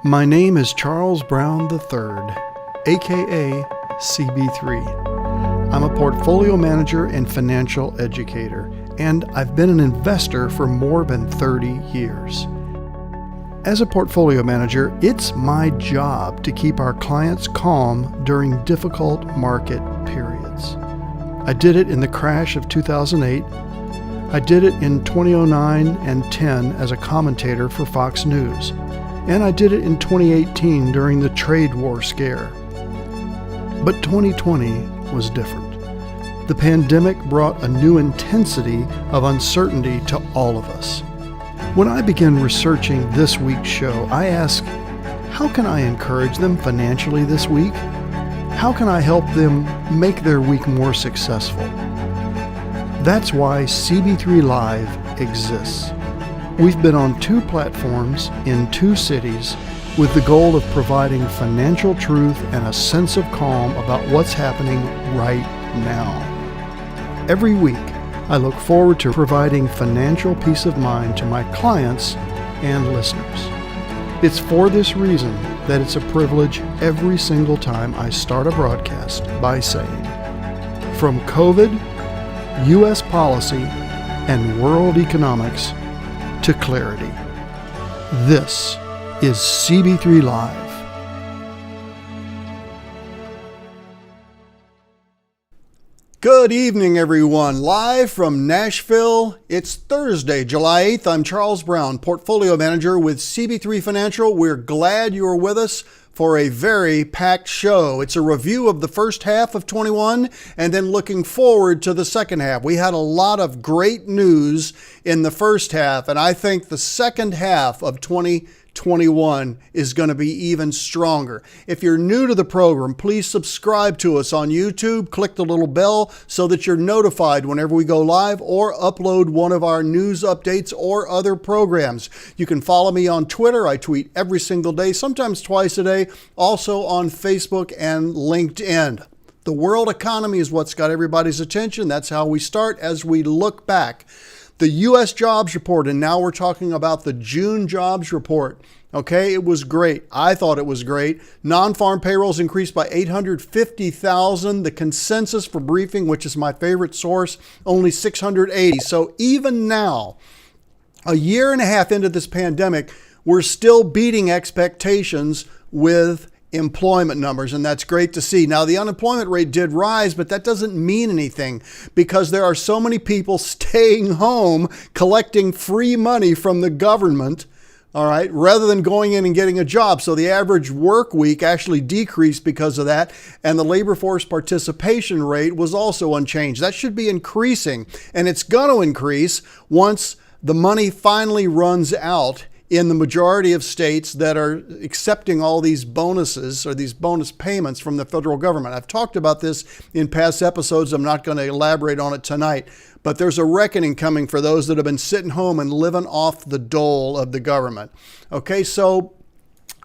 My name is Charles Brown III, aka CB3. I'm a portfolio manager and financial educator, and I've been an investor for more than 30 years. As a portfolio manager, it's my job to keep our clients calm during difficult market periods. I did it in the crash of 2008. I did it in 2009 and 10 as a commentator for Fox News. And I did it in 2018 during the trade war scare. But 2020 was different. The pandemic brought a new intensity of uncertainty to all of us. When I began researching this week's show, I asked, how can I encourage them financially this week? How can I help them make their week more successful? That's why CB3 Live exists. We've been on 2 platforms in 2 cities with the goal of providing financial truth and a sense of calm about what's happening right now. Every week, I look forward to providing financial peace of mind to my clients and listeners. It's for this reason that it's a privilege every single time I start a broadcast by saying, from COVID, U.S. policy, and world economics to clarity. This is CB3 Live. Good evening, everyone. Live from Nashville. It's Thursday, July 8th. I'm Charles Brown, Portfolio Manager with CB3 Financial. We're glad you are with us for a very packed show. It's a review of the first half of 21 and then looking forward to the second half. We had a lot of great news in the first half, and I think the second half of 2021 is going to be even stronger. If you're new to the program, please subscribe to us on YouTube. Click the little bell so that you're notified whenever we go live or upload one of our news updates or other programs. You can follow me on Twitter. I tweet every single day, sometimes twice a day. Also on Facebook and LinkedIn. The world economy is what's got everybody's attention. That's how we start as we look back. The U.S. jobs report, and now we're talking about the June jobs report. Okay, it was great. I thought it was great. Non-farm payrolls increased by 850,000. The consensus for briefing, which is my favorite source, only 680. So even now, a year and a half into this pandemic, we're still beating expectations with employment numbers, and that's great to see. Now, the unemployment rate did rise, but that doesn't mean anything because there are so many people staying home collecting free money from the government, all right, rather than going in and getting a job. So the average work week actually decreased because of that, and the labor force participation rate was also unchanged. That should be increasing, and it's going to increase once the money finally runs out in the majority of states that are accepting all these bonuses or these bonus payments from the federal government. I've talked about this in past episodes. I'm not going to elaborate on it tonight, but there's a reckoning coming for those that have been sitting home and living off the dole of the government. Okay, so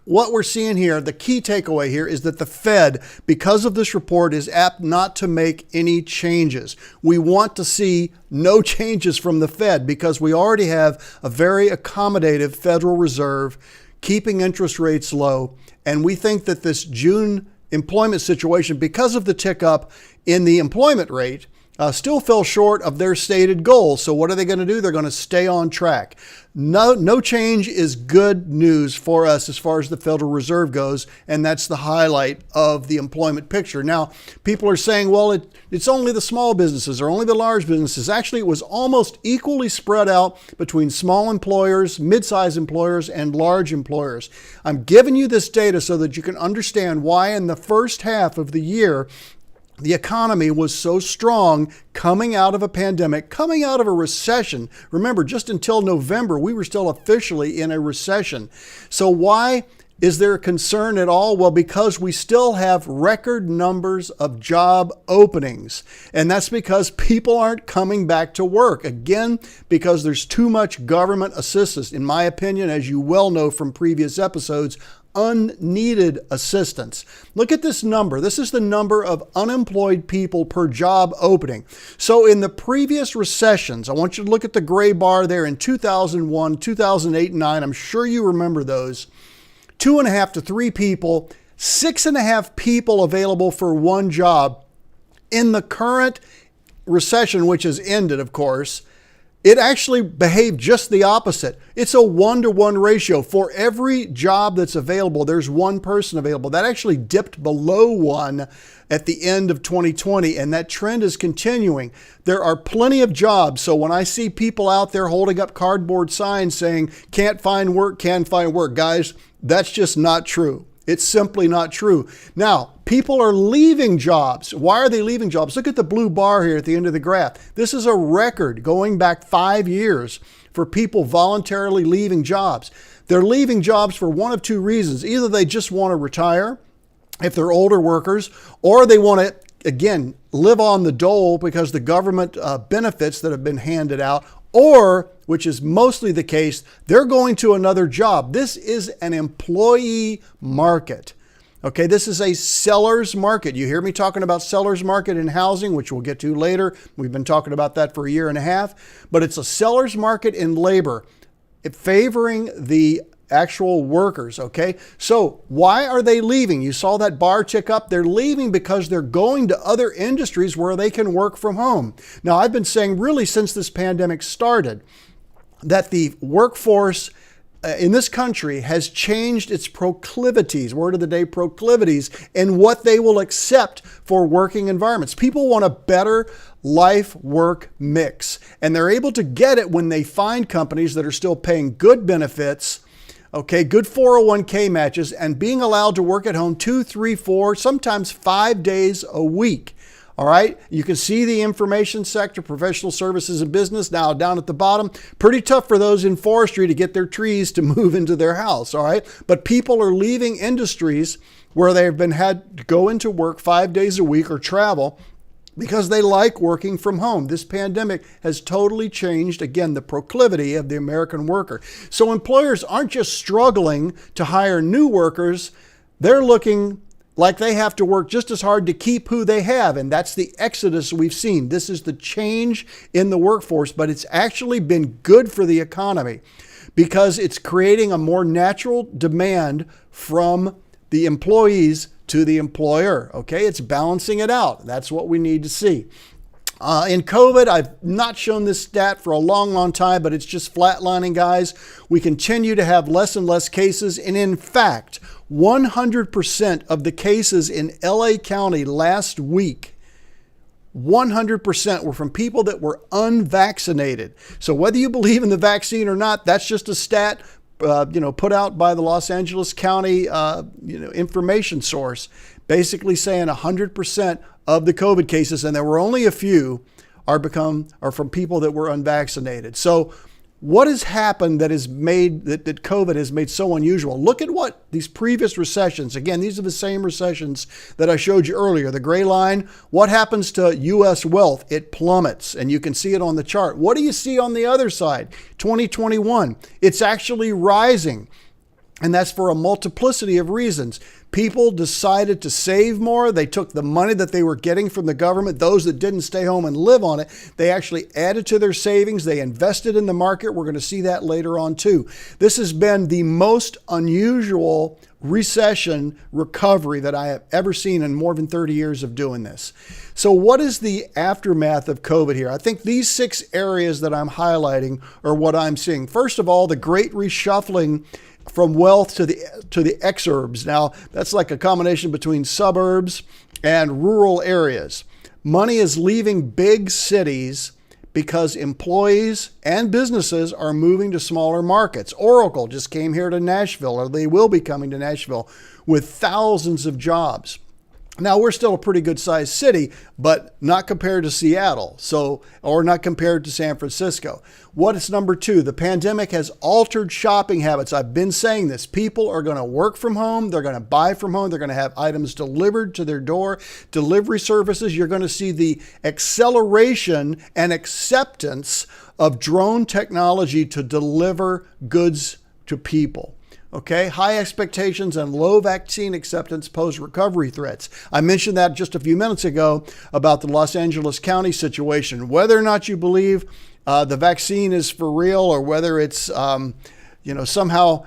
what we're seeing here, the key takeaway here is that the Fed, because of this report, is apt not to make any changes. We want to see no changes from the Fed because we already have a very accommodative Federal Reserve keeping interest rates low. And we think that this June employment situation, because of the tick up in the employment rate, still fell short of their stated goals. So what are they going to do? They're going to stay on track. No change is good news for us as far as the Federal Reserve goes, and that's the highlight of the employment picture. Now, people are saying, well, it's only the small businesses or only the large businesses. Actually, it was almost equally spread out between small employers, mid-sized employers, and large employers. I'm giving you this data so that you can understand why in the first half of the year, the economy was so strong coming out of a pandemic, coming out of a recession. Remember, just until November, we were still officially in a recession. So why is there a concern at all? Well, because we still have record numbers of job openings. And that's because people aren't coming back to work. Again, because there's too much government assistance. In my opinion, as you well know from previous episodes, unneeded assistance. Look at this number. This is the number of unemployed people per job opening. So in the previous recessions, I want you to look at the gray bar there in 2001, 2008, and 2009. I'm sure you remember those. 2.5 to 3 people, 6.5 people available for one job. In the current recession, which has ended, of course, it actually behaved just the opposite. It's a 1-to-1 ratio. For every job that's available, there's one person available. That actually dipped below 1 at the end of 2020, and that trend is continuing. There are plenty of jobs. So when I see people out there holding up cardboard signs saying, can't find work, guys, that's just not true. It's simply not true. Now, people are leaving jobs. Why are they leaving jobs? Look at the blue bar here at the end of the graph. This is a record going back 5 years for people voluntarily leaving jobs. They're leaving jobs for one of two reasons. Either they just want to retire if they're older workers, or they want to, again, live on the dole because the government benefits that have been handed out, or, which is mostly the case, they're going to another job. This is an employee market. Okay, this is a seller's market. You hear me talking about seller's market in housing, which we'll get to later. We've been talking about that for a year and a half, but it's a seller's market in labor, favoring the actual workers. Okay, so why are they leaving? You saw that bar tick up. They're leaving because they're going to other industries where they can work from home. Now, I've been saying really since this pandemic started that the workforce in this country has changed its proclivities, word of the day, proclivities, and what they will accept for working environments. People want a better life-work mix, and they're able to get it when they find companies that are still paying good benefits, okay, good 401k matches, and being allowed to work at home 2, 3, 4, sometimes 5 days a week. All right, you can see the information sector, professional services and business now down at the bottom. Pretty tough for those in forestry to get their trees to move into their house. All right, but people are leaving industries where they've been had to go into work 5 days a week or travel because they like working from home. This pandemic has totally changed, again, the proclivity of the American worker. So employers aren't just struggling to hire new workers, they're looking like they have to work just as hard to keep who they have. And that's the exodus we've seen. This is the change in the workforce, but it's actually been good for the economy because it's creating a more natural demand from the employees to the employer. Okay, it's balancing it out. That's what we need to see. In COVID, I've not shown this stat for a long time, but it's just flatlining, guys. We continue to have less and less cases. And in fact, 100% of the cases in LA County last week, 100% were from people that were unvaccinated. So whether you believe in the vaccine or not, that's just a stat put out by the Los Angeles County information source, basically saying 100% of the COVID cases, and there were only a few, are from people that were unvaccinated. So what has happened that has made that COVID has made so unusual? Look at what these previous recessions, again, these are the same recessions that I showed you earlier. The gray line, what happens to U.S. wealth? It plummets, and you can see it on the chart. What do you see on the other side? 2021, it's actually rising. And that's for a multiplicity of reasons. People decided to save more. They took the money that they were getting from the government. Those that didn't stay home and live on it, they actually added to their savings. They invested in the market. We're going to see that later on too. This has been the most unusual recession recovery that I have ever seen in more than 30 years of doing this. So what is the aftermath of COVID here? I think these 6 areas that I'm highlighting are what I'm seeing. First of all, the great reshuffling from wealth to the exurbs. Now, that's like a combination between suburbs and rural areas. Money is leaving big cities because employees and businesses are moving to smaller markets. Oracle just came here to Nashville, or they will be coming to Nashville with thousands of jobs. Now, we're still a pretty good sized city, but not compared to Seattle, or not compared to San Francisco. What is number 2? The pandemic has altered shopping habits. I've been saying this. People are going to work from home. They're going to buy from home. They're going to have items delivered to their door. Delivery services, you're going to see the acceleration and acceptance of drone technology to deliver goods to people. Okay, high expectations and low vaccine acceptance pose recovery threats. I mentioned that just a few minutes ago about the Los Angeles County situation. Whether or not you believe the vaccine is for real, or whether it's somehow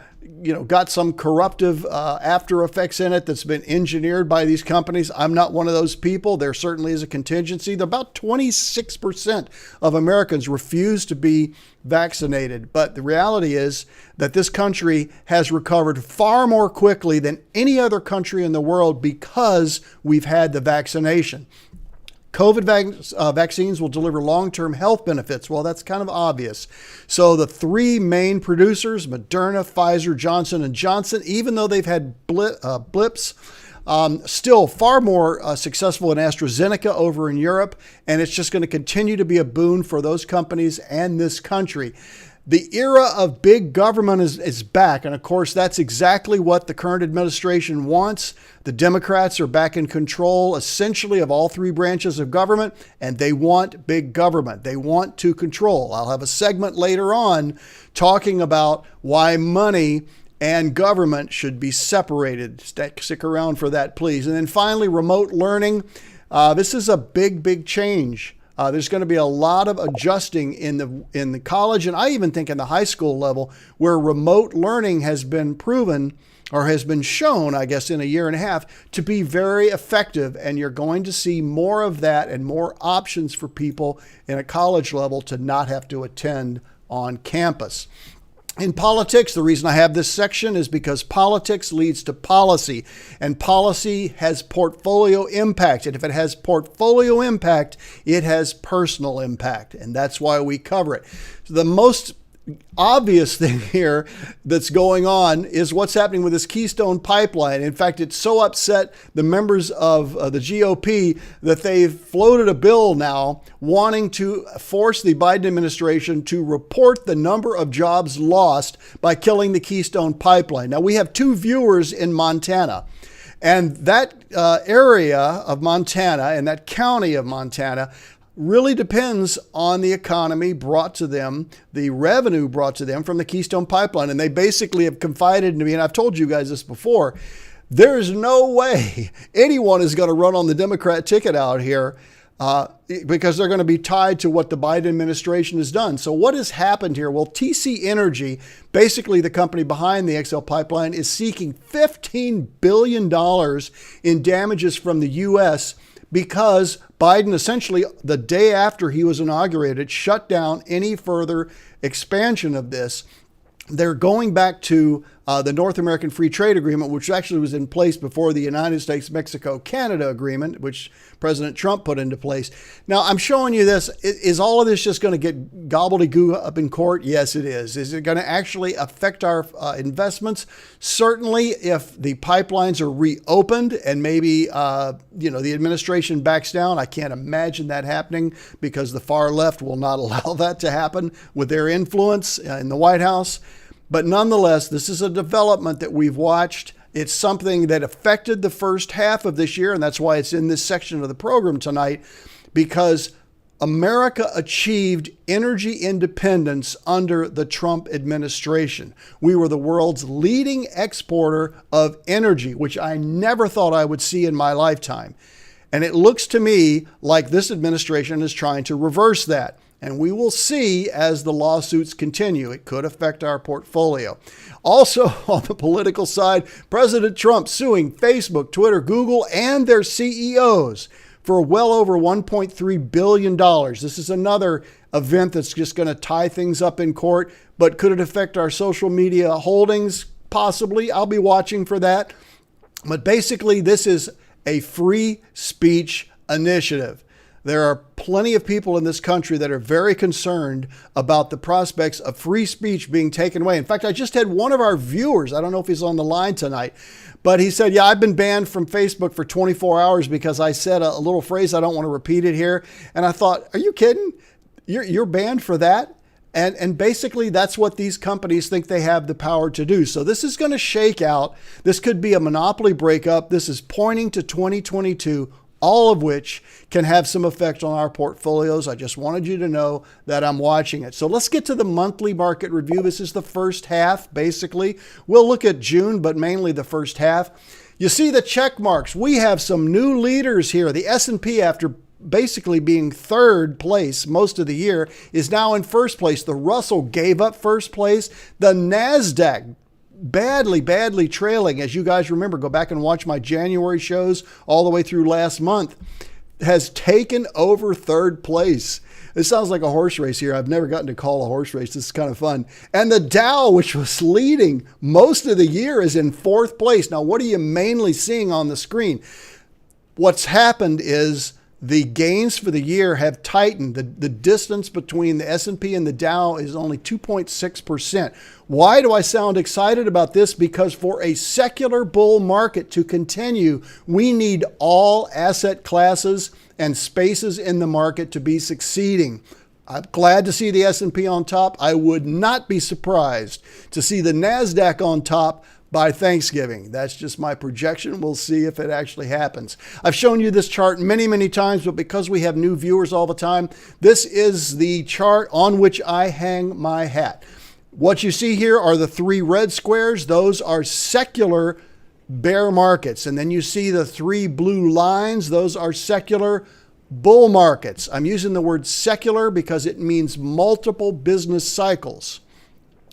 got some corruptive after effects in it that's been engineered by these companies. I'm not one of those people. There certainly is a contingency. About 26% of Americans refuse to be vaccinated. But the reality is that this country has recovered far more quickly than any other country in the world because we've had the vaccination. COVID vaccines will deliver long-term health benefits. Well, that's kind of obvious. So the three main producers, Moderna, Pfizer, Johnson & Johnson, even though they've had blips, still far more successful than AstraZeneca over in Europe. And it's just going to continue to be a boon for those companies and this country. The era of big government is back. And of course, that's exactly what the current administration wants. The Democrats are back in control, essentially, of all three branches of government, and they want big government. They want to control. I'll have a segment later on talking about why money and government should be separated. Stick around for that, please. And then finally, remote learning. This is a big change. There's going to be a lot of adjusting in the college, and I even think in the high school level, where remote learning has been proven or has been shown, I guess, in a year and a half to be very effective. And you're going to see more of that and more options for people in a college level to not have to attend on campus. In politics, the reason I have this section is because politics leads to policy, and policy has portfolio impact. And if it has portfolio impact, it has personal impact. And that's why we cover it. So the most obvious thing here that's going on is what's happening with this Keystone Pipeline. In fact, it's so upset the members of the GOP that they've floated a bill now wanting to force the Biden administration to report the number of jobs lost by killing the Keystone Pipeline. Now, we have two viewers in Montana. And that area of Montana and that county of Montana really depends on the economy brought to them, the revenue brought to them from the Keystone Pipeline. And they basically have confided in me, and I've told you guys this before, there's no way anyone is going to run on the Democrat ticket out here because they're going to be tied to what the Biden administration has done. So what has happened here? Well, TC Energy, basically the company behind the XL pipeline, is seeking $15 billion in damages from the U.S. because Biden essentially, the day after he was inaugurated, shut down any further expansion of this. They're going back to the North American Free Trade Agreement, which actually was in place before the United States-Mexico-Canada Agreement, which President Trump put into place. Now, I'm showing you this. Is all of this just going to get gobbledygook up in court? Yes, it is. Is it going to actually affect our investments? Certainly, if the pipelines are reopened and maybe, the administration backs down. I can't imagine that happening because the far left will not allow that to happen with their influence in the White House. But nonetheless, this is a development that we've watched. It's something that affected the first half of this year, and that's why it's in this section of the program tonight, because America achieved energy independence under the Trump administration. We were the world's leading exporter of energy, which I never thought I would see in my lifetime. And it looks to me like this administration is trying to reverse that. And we will see as the lawsuits continue. It could affect our portfolio. Also, on the political side, President Trump suing Facebook, Twitter, Google, and their CEOs for well over $1.3 billion. This is another event that's just going to tie things up in court. But could it affect our social media holdings? Possibly. I'll be watching for that. But basically, this is a free speech initiative. There are plenty of people in this country that are very concerned about the prospects of free speech being taken away. In fact, I just had one of our viewers, I don't know if he's on the line tonight, but he said, yeah, I've been banned from Facebook for 24 hours because I said a little phrase. I don't want to repeat it here. And I thought, are you kidding? You're banned for that? And basically, that's what these companies think they have the power to do. So this is going to shake out. This could be a monopoly breakup. This is pointing to 2022. All of which can have some effect on our portfolios. I just wanted you to know that I'm watching it. So let's get to the monthly market review. This is the first half, basically. We'll look at June, but mainly the first half. You see the check marks. We have some new leaders here. The S&P, after basically being third place most of the year, is now in first place. The Russell gave up first place. The NASDAQ badly trailing. As you guys remember, go back and watch my January shows all the way through last month, has taken over third place. It sounds like a horse race here. I've never gotten to call a horse race. This is kind of fun. And the Dow, which was leading most of the year, is in fourth place. Now, what are you mainly seeing on the screen? What's happened is the gains for the year have tightened. The distance between the S&P and the Dow is only 2.6%. Why do I sound excited about this? Because for a secular bull market to continue, we need all asset classes and spaces in the market to be succeeding. I'm glad to see the S&P on top. I would not be surprised to see the NASDAQ on top by Thanksgiving. That's just my projection. We'll see if it actually happens. I've shown you this chart many times, but because we have new viewers all the time, this is the chart on which I hang my hat. What you see here are the three red squares. Those are secular bear markets. And then you see the three blue lines. Those are secular bull markets. I'm using the word secular because it means multiple business cycles,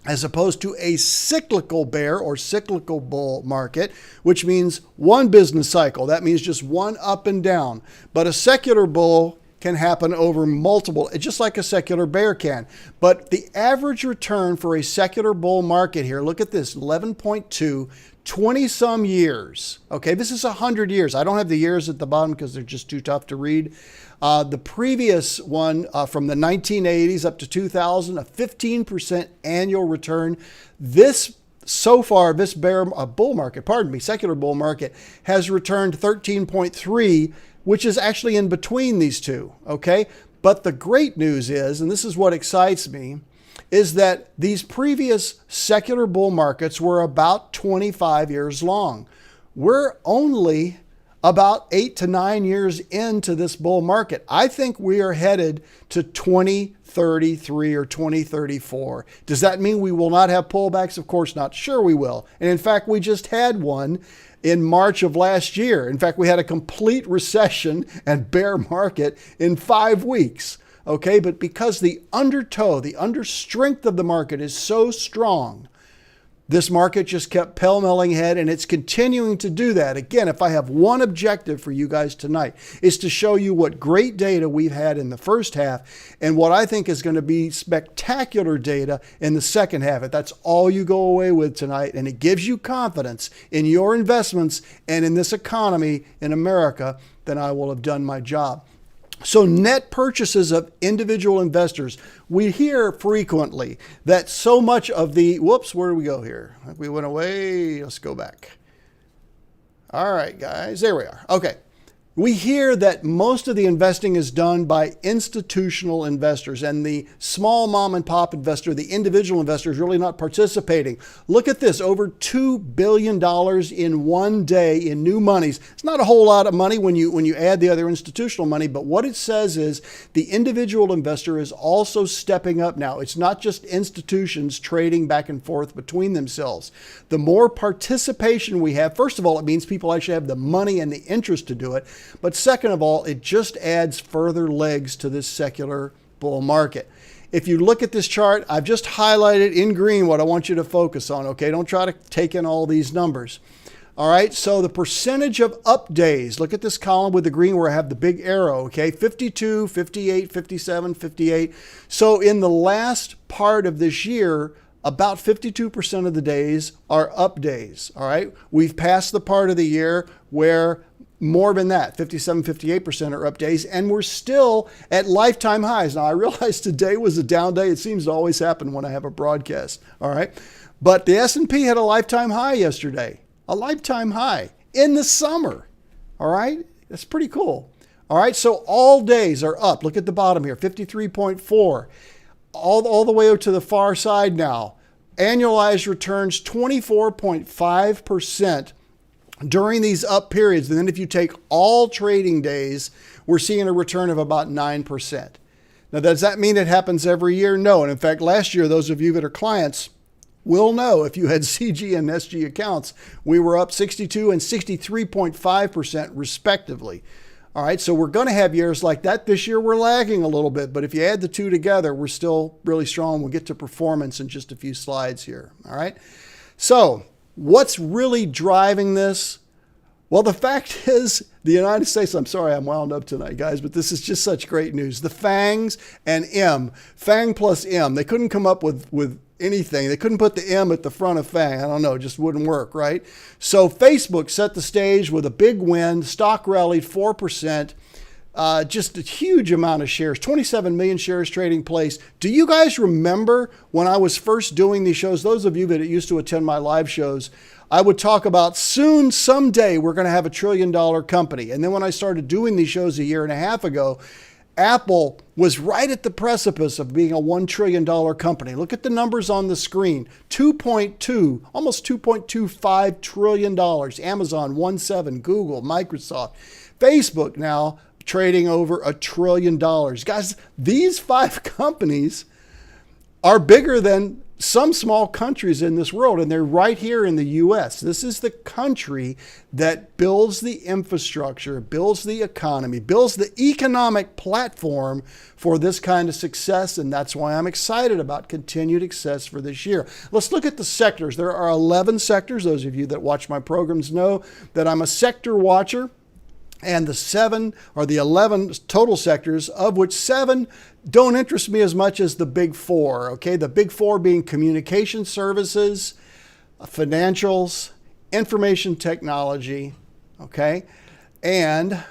as opposed to a cyclical bear or cyclical bull market, which means one business cycle. That means just one up and down. But a secular bull can happen over multiple, just like a secular bear can. But the average return for a secular bull market here, look at this, 11.2, 20-some years. Okay, this is 100 years. I don't have the years at the bottom because they're just too tough to read. The previous one from the 1980s up to 2000, a 15% annual return. This so far, this bull market, secular bull market has returned 13.3, which is actually in between these two. Okay, but the great news is, and this is what excites me, is that these previous secular bull markets were about 25 years long. We're only about 8 to 9 years into this bull market. I think we are headed to 2033 or 2034. Does that mean we will not have pullbacks? Of course not. Sure we will. And in fact, we just had one in March of last year. In fact, we had a complete recession and bear market in 5 weeks. Okay, but because the undertow, the understrength of the market is so strong, this market just kept pell-melling ahead, and it's continuing to do that. Again, if I have one objective for you guys tonight, is to show you what great data we've had in the first half and what I think is going to be spectacular data in the second half. If that's all you go away with tonight, and it gives you confidence in your investments and in this economy in America, then I will have done my job. So net purchases of individual investors. We hear frequently that so much of the, where do we go here? We went away. Let's go back. All right, guys, there we are. Okay. We hear that most of the investing is done by institutional investors, and the small mom and pop investor, the individual investor, is really not participating. Look at this, over $2 billion in one day in new monies. It's not a whole lot of money when you add the other institutional money, but what it says is the individual investor is also stepping up now. It's not just institutions trading back and forth between themselves. The more participation we have, first of all, it means people actually have the money and the interest to do it. But second of all, it just adds further legs to this secular bull market. If you look at this chart, I've just highlighted in green what I want you to focus on, okay? Don't try to take in all these numbers. All right, so the percentage of up days, look at this column with the green where I have the big arrow, okay? 52, 58, 57, 58. So in the last part of this year, about 52% of the days are up days, all right? We've passed the part of the year where more than that, 57, 58% are up days, and we're still at lifetime highs. Now, I realize today was a down day. It seems to always happen when I have a broadcast, all right? But the S&P had a lifetime high yesterday, a lifetime high in the summer, all right? That's pretty cool. All right, so all days are up. Look at the bottom here, 53.4, all the way to the far side now. Annualized returns 24.5% during these up periods. And then if you take all trading days, we're seeing a return of about 9%. Now, does that mean it happens every year? No. And in fact, last year, those of you that are clients will know, if you had CG and SG accounts, we were up 62 and 63.5% respectively. All right, so we're going to have years like that. This year we're lagging a little bit, but if you add the two together, we're still really strong. We'll get to performance in just a few slides here. All right. So what's really driving this? Well, the fact is the United States, I'm sorry I'm wound up tonight, guys, but this is just such great news. The FANGs and M, FANG plus M, they couldn't come up with anything. They couldn't put the M at the front of FANG. I don't know, it just wouldn't work, right? So Facebook set the stage with a big win. Stock rallied 4%. Just a huge amount of shares, 27 million shares trading place. Do you guys remember when I was first doing these shows? Those of you that used to attend my live shows, I would talk about soon, someday, we're going to have $1 trillion company. And then when I started doing these shows a year and a half ago, Apple was right at the precipice of being a $1 trillion company. Look at the numbers on the screen. 2.2, almost $2.25 trillion. Amazon, 1.7, Google, Microsoft. Facebook now trading over $1 trillion. Guys, these 5 companies are bigger than some small countries in this world, and they're right here in the U.S. This is the country that builds the infrastructure, builds the economy, builds the economic platform for this kind of success, and that's why I'm excited about continued success for this year. Let's look at the sectors. There are 11 sectors. Those of you that watch my programs know that I'm a sector watcher. And the 7 or the 11 total sectors, of which 7 don't interest me as much as the big 4, okay? The big 4 being communication services, financials, information technology, okay? And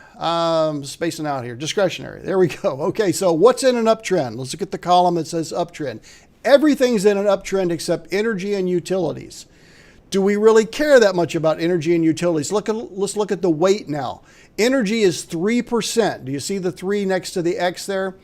spacing out here, discretionary. There we go. Okay, so what's in an uptrend? Let's look at the column that says uptrend. Everything's in an uptrend except energy and utilities. Do we really care that much about energy and utilities? Let's look at the weight now. Energy is 3%. Do you see the 3 next to the X there?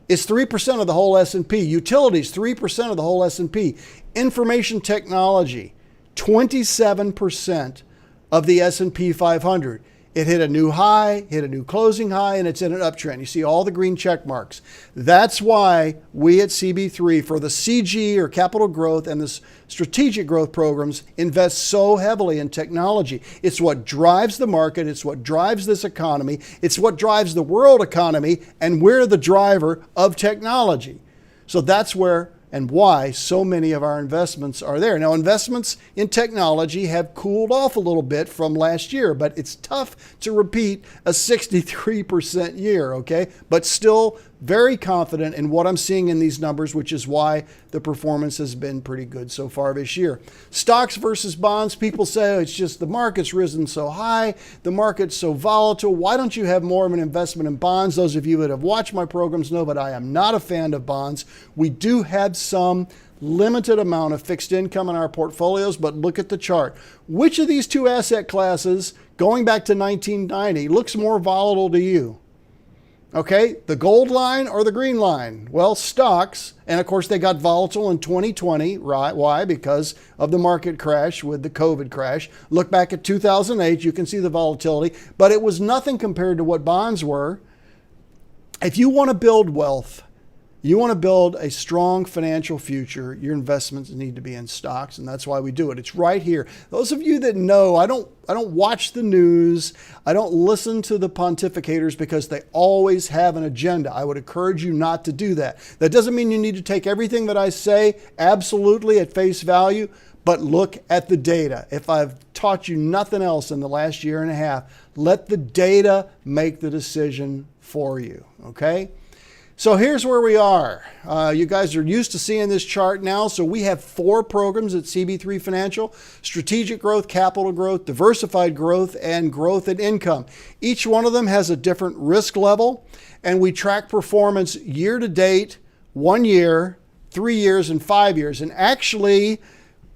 It's 3% of the whole S&P. Utilities, 3% of the whole S&P. Information technology, 27% of the S&P 500. It hit a new high, hit a new closing high, and it's in an uptrend. You see all the green check marks. That's why we at CB3, for the CG or capital growth and the strategic growth programs, invest so heavily in technology. It's what drives the market. It's what drives this economy. It's what drives the world economy, and we're the driver of technology. So that's where and why so many of our investments are there. Now, investments in technology have cooled off a little bit from last year, but it's tough to repeat a 63% year, okay? But still very confident in what I'm seeing in these numbers, which is why the performance has been pretty good so far this year. Stocks versus bonds, people say, oh, it's just the market's risen so high, the market's so volatile. Why don't you have more of an investment in bonds? Those of you that have watched my programs know that I am not a fan of bonds. We do have some limited amount of fixed income in our portfolios, but look at the chart. Which of these 2 asset classes, going back to 1990, looks more volatile to you? Okay, the gold line or the green line? Well, stocks, and of course they got volatile in 2020, right? Why? Because of the market crash with the COVID crash. Look back at 2008, you can see the volatility, but it was nothing compared to what bonds were. If you want to build wealth, you want to build a strong financial future, your investments need to be in stocks, and that's why we do it. It's right here. Those of you that know, I don't watch the news. I don't listen to the pontificators because they always have an agenda. I would encourage you not to do that. That doesn't mean you need to take everything that I say absolutely at face value, but look at the data. If I've taught you nothing else in the last year and a half, let the data make the decision for you, okay? So here's where we are. You guys are used to seeing this chart now. So we have 4 programs at CB3 Financial: strategic growth, capital growth, diversified growth, and growth in income. Each one of them has a different risk level, and we track performance year to date, 1 year, 3 years, and 5 years. And actually,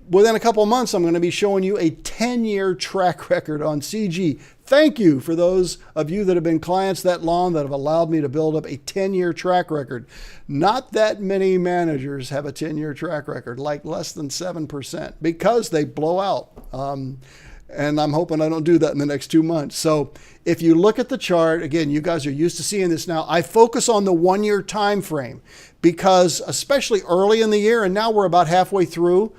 within a couple of months, I'm going to be showing you a 10-year track record on CG. Thank you for those of you that have been clients that long that have allowed me to build up a 10-year track record. Not that many managers have a 10-year track record, like less than 7%, because they blow out. And I'm hoping I don't do that in the next 2 months. So if you look at the chart, again, you guys are used to seeing this now. I focus on the 1-year time frame because especially early in the year, and now we're about halfway through,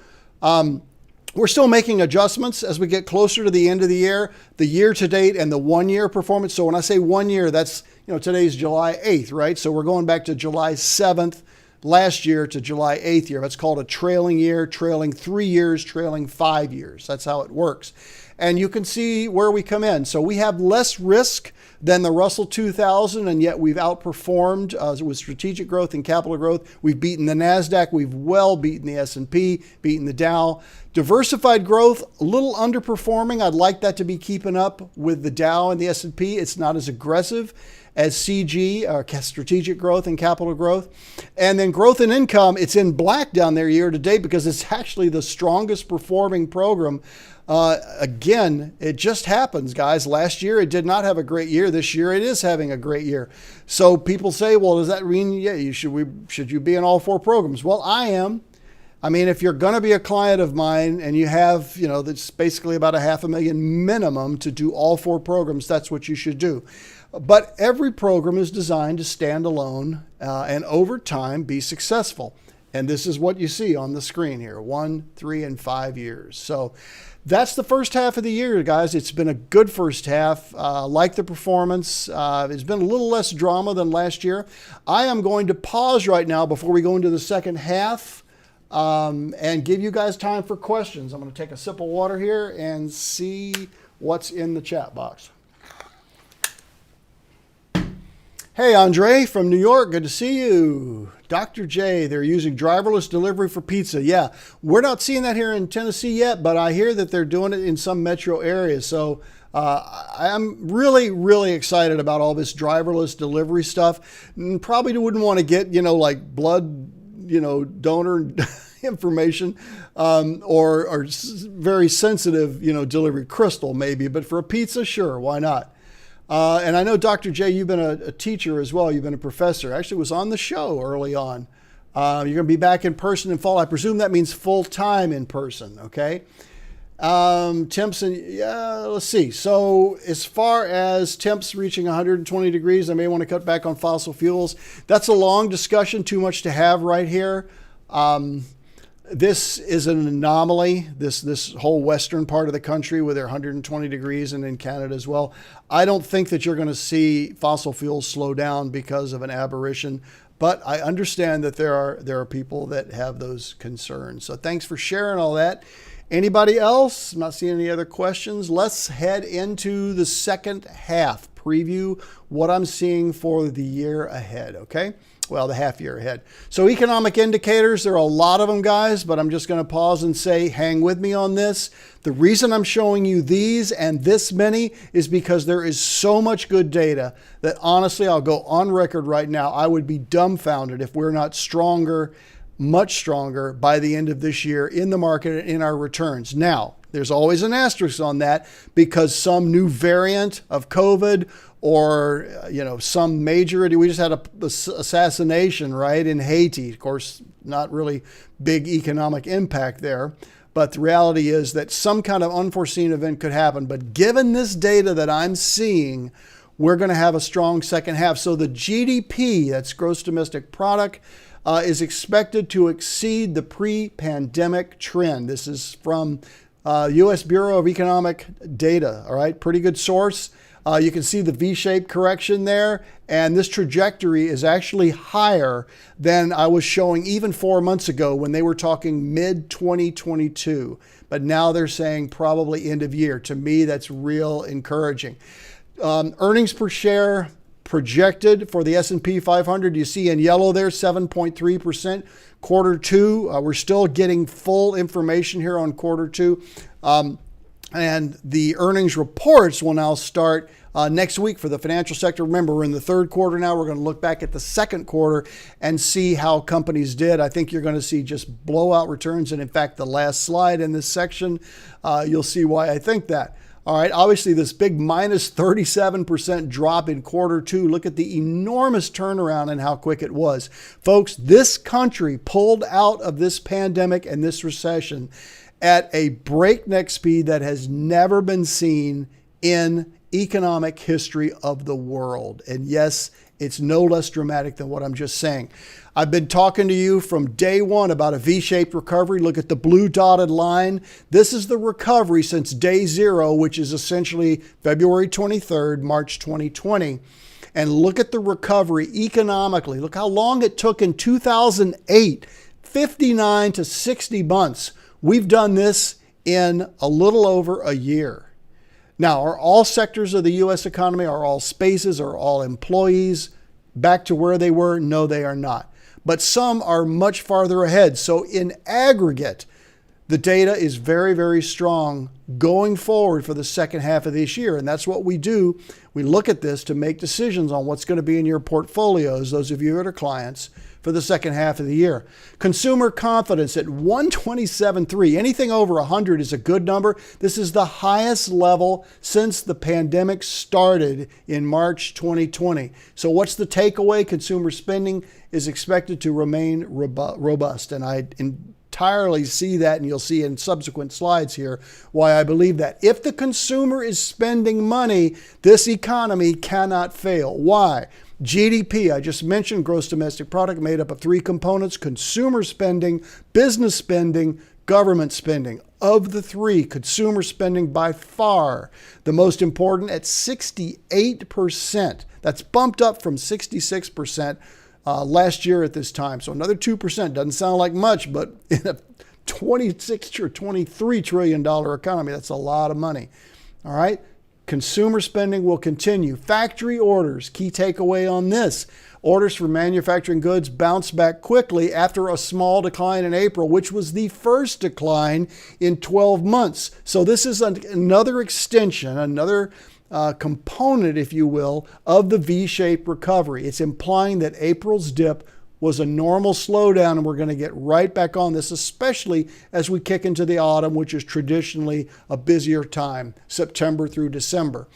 we're still making adjustments as we get closer to the end of the year to date and the 1-year performance. So when I say 1 year, that's, today's July 8th, right? So we're going back to July 7th last year to July 8th year. That's called a trailing year, trailing 3 years, trailing 5 years. That's how it works. And you can see where we come in. So we have less risk than the Russell 2000, and yet we've outperformed with strategic growth and capital growth. We've beaten the NASDAQ. We've well beaten the S&P, beaten the Dow. Diversified growth, a little underperforming. I'd like that to be keeping up with the Dow and the S&P. It's not as aggressive as CG, strategic growth and capital growth. And then growth and income, it's in black down there year to date because it's actually the strongest performing program. Again, it just happens, guys. Last year, it did not have a great year. This year, it is having a great year. So people say, well, does that mean, yeah, should you be in all 4 programs? Well, I am. I mean, if you're going to be a client of mine and you have, that's basically about $500,000 minimum to do all 4 programs, that's what you should do. But every program is designed to stand alone and over time be successful. And this is what you see on the screen here, 1, 3, and 5 years. So that's the first half of the year, guys. It's been a good first half. Like the performance. It's been a little less drama than last year. I am going to pause right now before we go into the second half and give you guys time for questions. I'm going to take a sip of water here and see what's in the chat box. Hey, Andre from New York. Good to see you. Dr. J, they're using driverless delivery for pizza. Yeah, we're not seeing that here in Tennessee yet, but I hear that they're doing it in some metro areas. So I'm really, really excited about all this driverless delivery stuff. Probably wouldn't want to get, like blood, donor information or very sensitive, delivery crystal maybe. But for a pizza, sure, why not? And I know, Dr. J, you've been a teacher as well. You've been a professor. Actually was on the show early on. You're going to be back in person in fall. I presume that means full-time in person, okay? Temps, let's see. So as far as temps reaching 120 degrees, I may want to cut back on fossil fuels. That's a long discussion, too much to have right here. This is an anomaly, this whole western part of the country with their 120 degrees and in Canada as well. I don't think that you're going to see fossil fuels slow down because of an aberration, but I understand that there are people that have those concerns. So thanks for sharing all that. Anybody else? I'm not seeing any other questions. Let's head into the second half, preview what I'm seeing for the year ahead, okay? Well, the half year ahead. So economic indicators, there are a lot of them, guys, but I'm just going to pause and say, hang with me on this. The reason I'm showing you these and this many is because there is so much good data that honestly, I'll go on record right now. I would be dumbfounded if we're not stronger, much stronger by the end of this year in the market and in our returns. Now, there's always an asterisk on that because some new variant of COVID or, some major, we just had a assassination, right, in Haiti. Of course, not really big economic impact there. But the reality is that some kind of unforeseen event could happen. But given this data that I'm seeing, we're going to have a strong second half. So the GDP, that's gross domestic product, is expected to exceed the pre-pandemic trend. This is from U.S. Bureau of Economic Data, all right? Pretty good source. You can see the V-shaped correction there, and this trajectory is actually higher than I was showing even 4 months ago when they were talking mid-2022. But now they're saying probably end of year. To me, that's real encouraging. Earnings per share projected for the S&P 500, you see in yellow there, 7.3%. Quarter two, we're still getting full information here on quarter two. And the earnings reports will now start next week for the financial sector. Remember, we're in the third quarter now. We're going to look back at the second quarter and see how companies did. I think you're going to see just blowout returns. And in fact, the last slide in this section, you'll see why I think that. All right, obviously this big minus 37% drop in quarter two. Look at the enormous turnaround and how quick it was. Folks, this country pulled out of this pandemic and this recession at a breakneck speed that has never been seen in economic history of the world. And yes, it's no less dramatic than what I'm just saying. I've been talking to you from day one about a V-shaped recovery. Look at the blue dotted line. This is the recovery since day zero, which is essentially February 23rd, March 2020. and look at the recovery economically. Look how long it took in 2008, 59 to 60 months. We've done this in a little over a year. Now, are all sectors of the U.S. economy, are all spaces, are all employees back to where they were? No, they are not. But some are much farther ahead. So in aggregate, the data is very, very strong going forward for the second half of this year. And that's what we do. We look at this to make decisions on what's going to be in your portfolios, those of you that are clients, for the second half of the year. Consumer confidence at 127.3. Anything over 100 is a good number. This is the highest level since the pandemic started in March 2020. So what's the takeaway? Consumer spending is expected to remain robust. And I entirely see that, and you'll see in subsequent slides here why I believe that. If the consumer is spending money, this economy cannot fail. Why? GDP, I just mentioned, gross domestic product, made up of three components: consumer spending, business spending, government spending. Of the three, consumer spending by far the most important at 68%. That's bumped up from 66% last year at this time. So another 2%. Doesn't sound like much, but in a $26 or $23 trillion economy, that's a lot of money. All right. Consumer spending will continue. Factory orders, key takeaway on this. Orders for manufacturing goods bounced back quickly after a small decline in April, which was the first decline in 12 months. So this is another extension, another component, if you will, of the V-shaped recovery. It's implying that April's dip was a normal slowdown, and we're going to get right back on this, especially as we kick into the autumn, which is traditionally a busier time, September through December.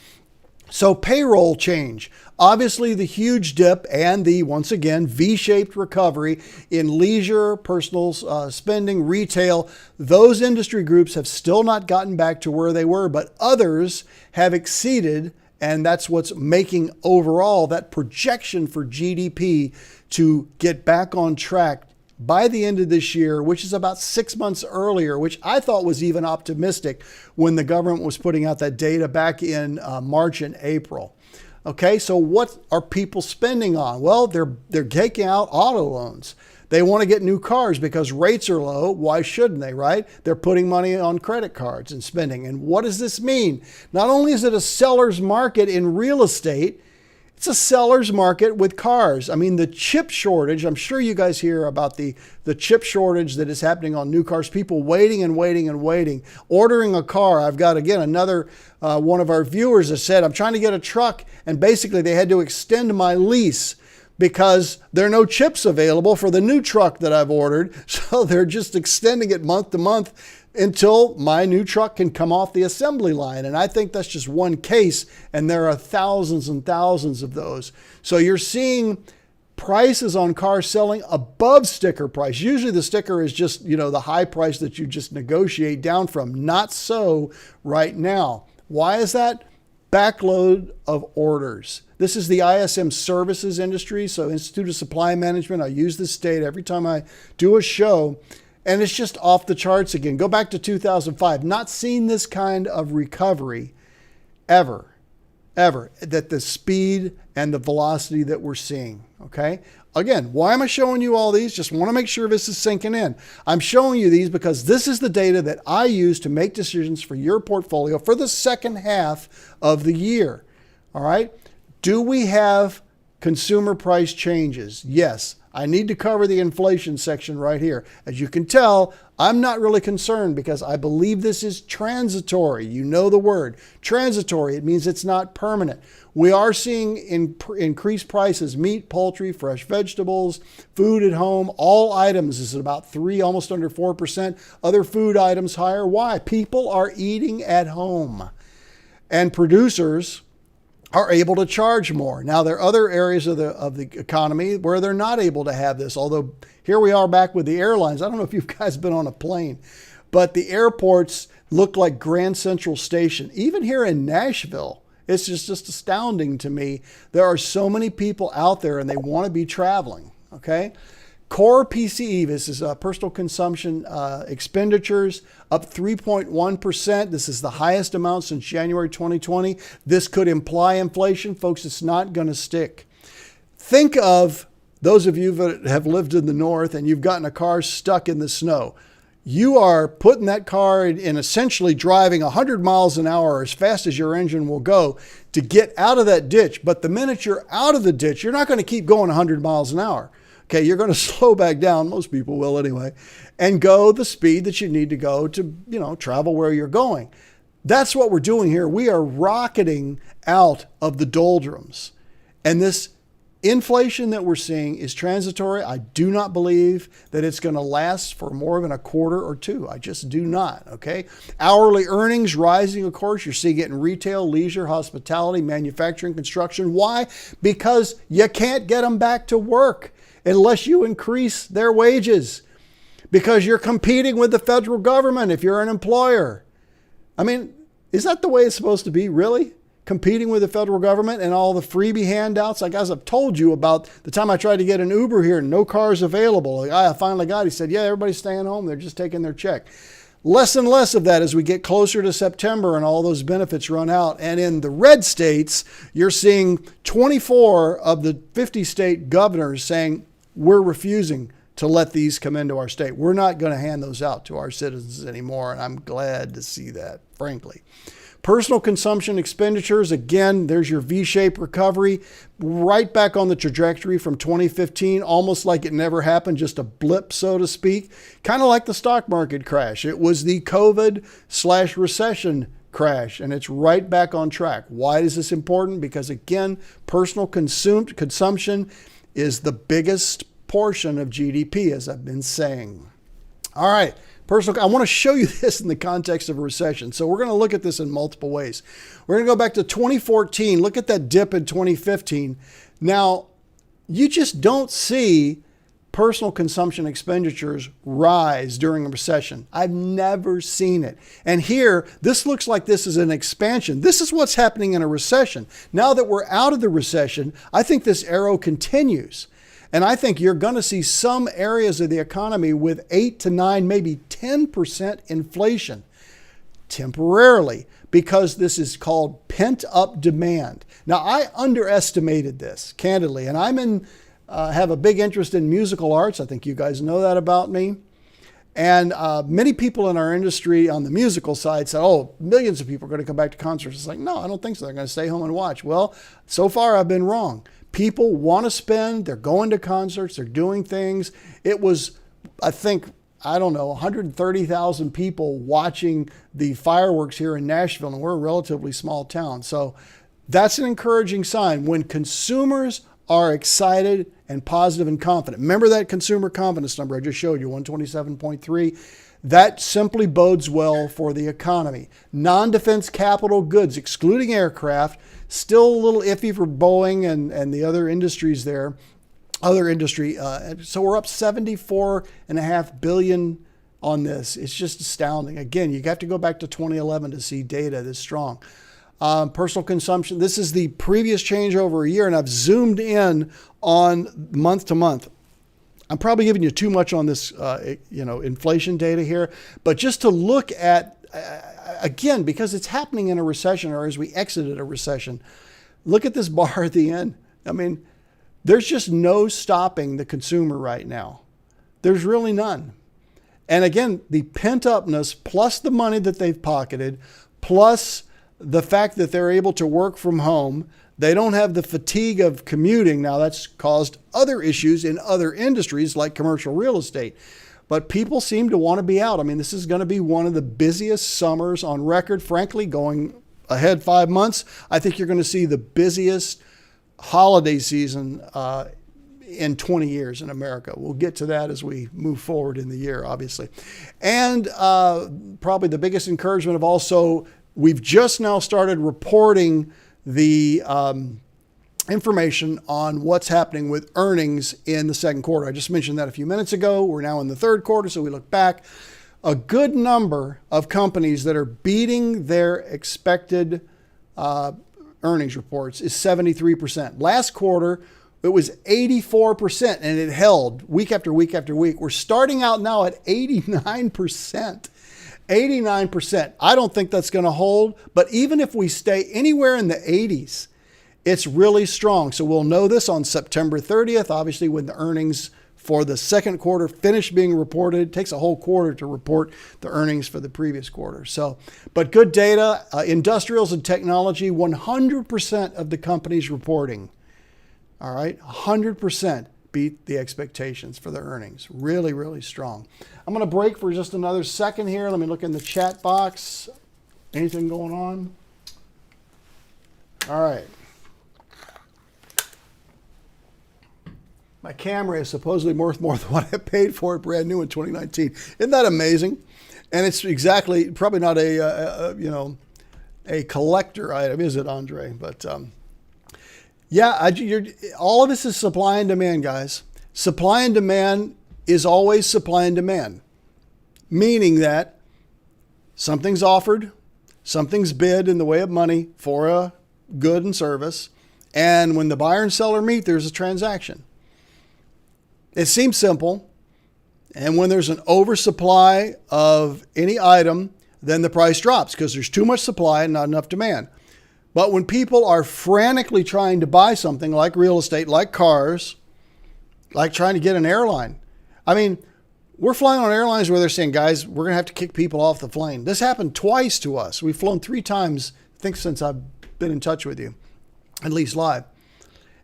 So payroll change. Obviously, the huge dip and the, once again, V-shaped recovery in leisure, personal spending, retail. Those industry groups have still not gotten back to where they were, but others have exceeded. And that's what's making overall that projection for GDP to get back on track by the end of this year, which is about 6 months earlier, which I thought was even optimistic when the government was putting out that data back in March and April. Okay, so what are people spending on? Well, they're taking out auto loans. They want to get new cars because rates are low. Why shouldn't they, right? They're putting money on credit cards and spending. And what does this mean? Not only is it a seller's market in real estate, it's a seller's market with cars. I mean, the chip shortage, I'm sure you guys hear about the chip shortage that is happening on new cars. People waiting and waiting and waiting. Ordering a car. I've got, again, another one of our viewers that said, I'm trying to get a truck, and basically they had to extend my lease because there are no chips available for the new truck that I've ordered. So they're just extending it month to month until my new truck can come off the assembly line. And I think that's just one case, and there are thousands and thousands of those. So you're seeing prices on cars selling above sticker price. Usually the sticker is just, the high price that you just negotiate down from. Not so right now. Why is that? Backload of orders. This is the ISM services industry, so Institute of Supply Management. I use this data every time I do a show, and it's just off the charts again. Go back to 2005. Not seen this kind of recovery ever, that the speed and the velocity that we're seeing, okay? Again, why am I showing you all these? Just want to make sure this is sinking in. I'm showing you these because this is the data that I use to make decisions for your portfolio for the second half of the year, all right? Do we have consumer price changes? Yes. I need to cover the inflation section right here. As you can tell, I'm not really concerned because I believe this is transitory. You know the word. Transitory. It means it's not permanent. We are seeing increased prices: meat, poultry, fresh vegetables, food at home. All items is about 3, almost under 4%. Other food items higher. Why? People are eating at home. And producers are able to charge more. Now, there are other areas of the economy where they're not able to have this, although here we are back with the airlines. I don't know if you guys been on a plane, but the airports look like Grand Central Station. Even here in Nashville, it's just astounding to me. There are so many people out there and they want to be traveling, okay? Core PCE, this is personal consumption expenditures, up 3.1%. This is the highest amount since January 2020. This could imply inflation. Folks, it's not going to stick. Think of those of you that have lived in the north and you've gotten a car stuck in the snow. You are putting that car in essentially driving 100 miles an hour as fast as your engine will go to get out of that ditch. But the minute you're out of the ditch, you're not going to keep going 100 miles an hour. Okay, you're going to slow back down, most people will anyway, and go the speed that you need to go to, travel where you're going. That's what we're doing here. We are rocketing out of the doldrums. And this inflation that we're seeing is transitory. I do not believe that it's going to last for more than a quarter or two. I just do not, okay? Hourly earnings rising, of course. You're seeing it in retail, leisure, hospitality, manufacturing, construction. Why? Because you can't get them back to work unless you increase their wages, because you're competing with the federal government if you're an employer. I mean, is that the way it's supposed to be, really? Competing with the federal government and all the freebie handouts? Like, as I've told you about the time I tried to get an Uber here and no cars available. The guy I finally got, he said, yeah, everybody's staying home. They're just taking their check. Less and less of that as we get closer to September and all those benefits run out. And in the red states, you're seeing 24 of the 50 state governors saying, we're refusing to let these come into our state. We're not going to hand those out to our citizens anymore. And I'm glad to see that, frankly. Personal consumption expenditures, again, there's your V-shaped recovery, right back on the trajectory from 2015, almost like it never happened, just a blip, so to speak. Kind of like the stock market crash. It was the COVID/recession crash, and it's right back on track. Why is this important? Because, again, personal consumption is the biggest portion of GDP, as I've been saying. All right. I want to show you this in the context of a recession. So we're going to look at this in multiple ways. We're going to go back to 2014. Look at that dip in 2015. Now, you just don't see personal consumption expenditures rise during a recession. I've never seen it. And here, this looks like this is an expansion. This is what's happening in a recession. Now that we're out of the recession, I think this arrow continues. And I think you're going to see some areas of the economy with 8 to 9, maybe 10% inflation temporarily, because this is called pent-up demand. Now, I underestimated this, candidly, and have a big interest in musical arts. I think you guys know that about me. And many people in our industry on the musical side said, oh, millions of people are going to come back to concerts. It's like, no, I don't think so. They're going to stay home and watch. Well, so far I've been wrong. People want to spend, they're going to concerts, they're doing things. It was, I think, 130,000 people watching the fireworks here in Nashville, and we're a relatively small town. So that's an encouraging sign when consumers are excited and positive and confident. Remember that consumer confidence number I just showed you, 127.3? That simply bodes well for the economy. Non-defense capital goods, excluding aircraft, still a little iffy for Boeing and the other industries there. So we're up $74.5 billion on this. It's just astounding. Again, you have to go back to 2011 to see data this strong. Personal consumption. This is the previous change over a year, and I've zoomed in on month to month. I'm probably giving you too much on this, inflation data here, but just to look at, again, because it's happening in a recession or as we exited a recession, look at this bar at the end. I mean, there's just no stopping the consumer right now. There's really none. And again, the pent-upness plus the money that they've pocketed, plus the fact that they're able to work from home, they don't have the fatigue of commuting. Now, that's caused other issues in other industries like commercial real estate. But people seem to want to be out. I mean, this is going to be one of the busiest summers on record. Frankly, going ahead 5 months, I think you're going to see the busiest holiday season in 20 years in America. We'll get to that as we move forward in the year, obviously. And probably the biggest encouragement of also, we've just now started reporting the information on what's happening with earnings in the second quarter. I just mentioned that a few minutes ago. We're now in the third quarter, so we look back. A good number of companies that are beating their expected earnings reports is 73%. Last quarter It was 84% and it held week after week after week. We're starting out now at 89%. 89%. I don't think that's going to hold, but even if we stay anywhere in the 80s, it's really strong. So we'll know this on September 30th, obviously when the earnings for the second quarter finish being reported. It takes a whole quarter to report the earnings for the previous quarter. So, but good data. Industrials and technology, 100% of the companies reporting. All right, 100% beat the expectations for their earnings. Really, really strong. I'm going to break for just another second here. Let me look in the chat box. Anything going on? All right. My camera is supposedly worth more than what I paid for it brand new in 2019. Isn't that amazing? And it's exactly, probably not a collector item, is it, Andre? But yeah, all of this is supply and demand, guys. Supply and demand is always supply and demand, meaning that something's offered, something's bid in the way of money for a good and service, and when the buyer and seller meet, there's a transaction. It seems simple, and when there's an oversupply of any item, then the price drops because there's too much supply and not enough demand. But when people are frantically trying to buy something like real estate, like cars, like trying to get an airline. I mean, we're flying on airlines where they're saying, guys, we're going to have to kick people off the plane. This happened twice to us. We've flown 3 times, I think, since I've been in touch with you, at least live.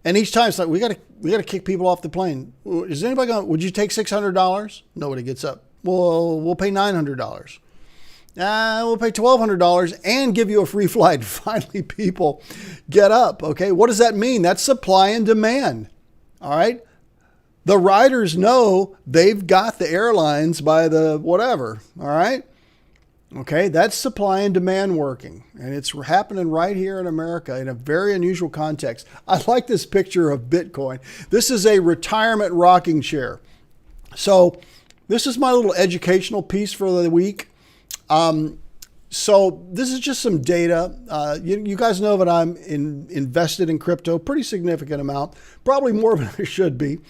And each time it's like, we got to kick people off the plane. Is anybody going, would you take $600? Nobody gets up. Well, we'll pay $900. We'll pay $1,200 and give you a free flight. Finally, people get up. Okay. What does that mean? That's supply and demand. All right. The riders know they've got the airlines by the whatever. All right. Okay. That's supply and demand working. And it's happening right here in America in a very unusual context. I like this picture of Bitcoin. This is a retirement rocking chair. So this is my little educational piece for the week. So this is just some data. You guys know that I'm invested in crypto, pretty significant amount, probably more than I should be.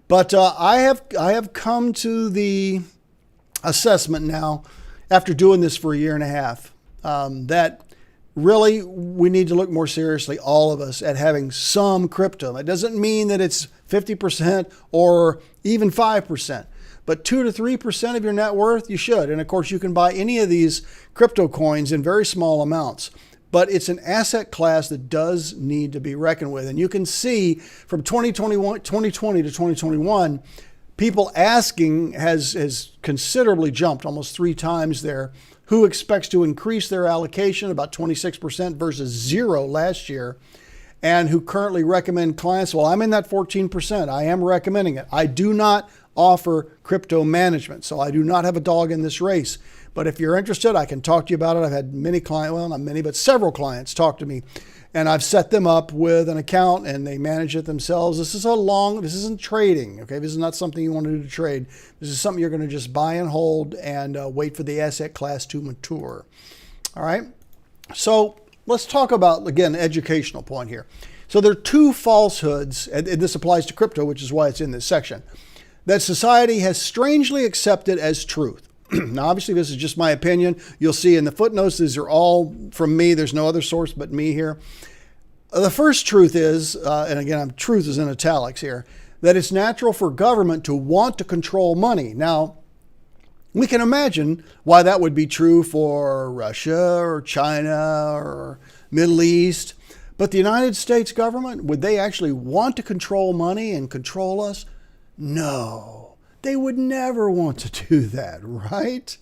But I have come to the assessment now, after doing this for a year and a half, that really we need to look more seriously, all of us, at having some crypto. It doesn't mean that it's 50% or even 5%. But 2 to 3% of your net worth, you should. And of course, you can buy any of these crypto coins in very small amounts. But it's an asset class that does need to be reckoned with. And you can see from 2020 to 2021, people asking has considerably jumped, almost 3 times there. Who expects to increase their allocation about 26% versus 0 last year? And who currently recommend clients, well, I'm in that 14%. I am recommending it. I do not offer crypto management, so I do not have a dog in this race. But if you're interested, I can talk to you about it. I've had many clients, well, not many, but several clients talk to me, and I've set them up with an account and they manage it themselves. This isn't trading, okay? This is not something you want to do to trade. This is something you're going to just buy and hold and wait for the asset class to mature. All right? So let's talk about, again, educational point here. So there are 2 falsehoods, and this applies to crypto, which is why it's in this section, that society has strangely accepted as truth. Now, obviously, this is just my opinion. You'll see in the footnotes, these are all from me. There's no other source but me here. The first truth is, and again, truth is in italics here, that it's natural for government to want to control money. Now, we can imagine why that would be true for Russia or China or Middle East. But the United States government, would they actually want to control money and control us? No, they would never want to do that, right?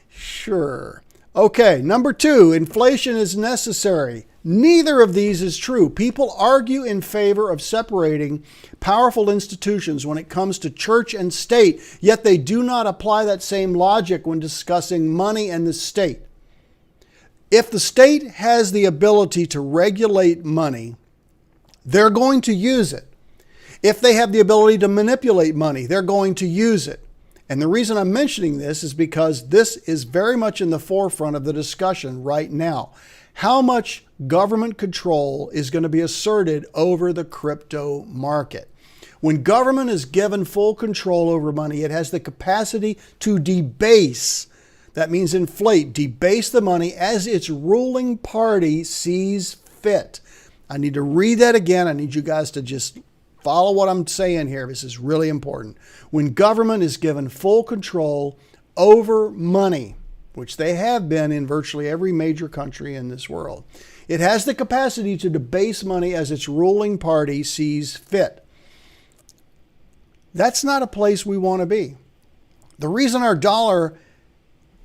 Sure. Okay, number 2, inflation is necessary. Neither of these is true. People argue in favor of separating powerful institutions when it comes to church and state, yet they do not apply that same logic when discussing money and the state. If the state has the ability to regulate money, they're going to use it. If they have the ability to manipulate money, they're going to use it. And the reason I'm mentioning this is because this is very much in the forefront of the discussion right now. How much government control is going to be asserted over the crypto market? When government is given full control over money, it has the capacity to debase, that means inflate, debase the money as its ruling party sees fit. I need to read that again. I need you guys to just follow what I'm saying here. This is really important. When government is given full control over money, which they have been in virtually every major country in this world, it has the capacity to debase money as its ruling party sees fit. That's not a place we want to be. The reason our dollar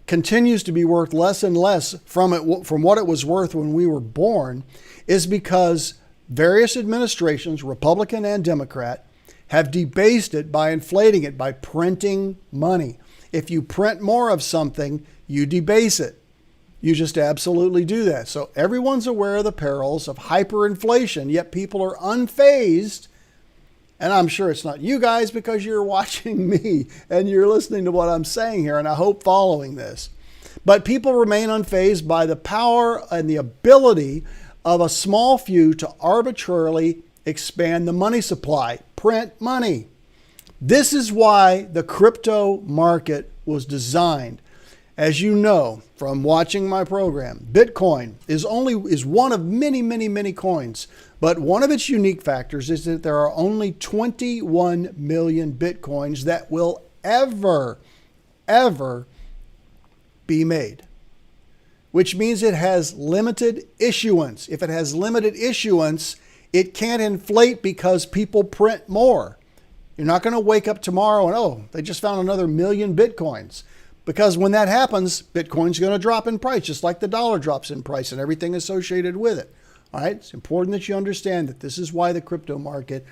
continues to be worth less and less from what it was worth when we were born is because various administrations, Republican and Democrat, have debased it by inflating it, by printing money. If you print more of something, you debase it. You just absolutely do that. So everyone's aware of the perils of hyperinflation, yet people are unfazed. And I'm sure it's not you guys because you're watching me and you're listening to what I'm saying here, and I hope following this. But people remain unfazed by the power and the ability of a small few to arbitrarily expand the money supply, print money. This is why the crypto market was designed. As you know from watching my program, Bitcoin is one of many, many, many coins. But one of its unique factors is that there are only 21 million Bitcoins that will ever be made, which means it has limited issuance. If it has limited issuance, it can't inflate because people print more. You're not going to wake up tomorrow and, oh, they just found another million Bitcoins. Because when that happens, Bitcoin's going to drop in price, just like the dollar drops in price and everything associated with it. All right, it's important that you understand that this is why the crypto market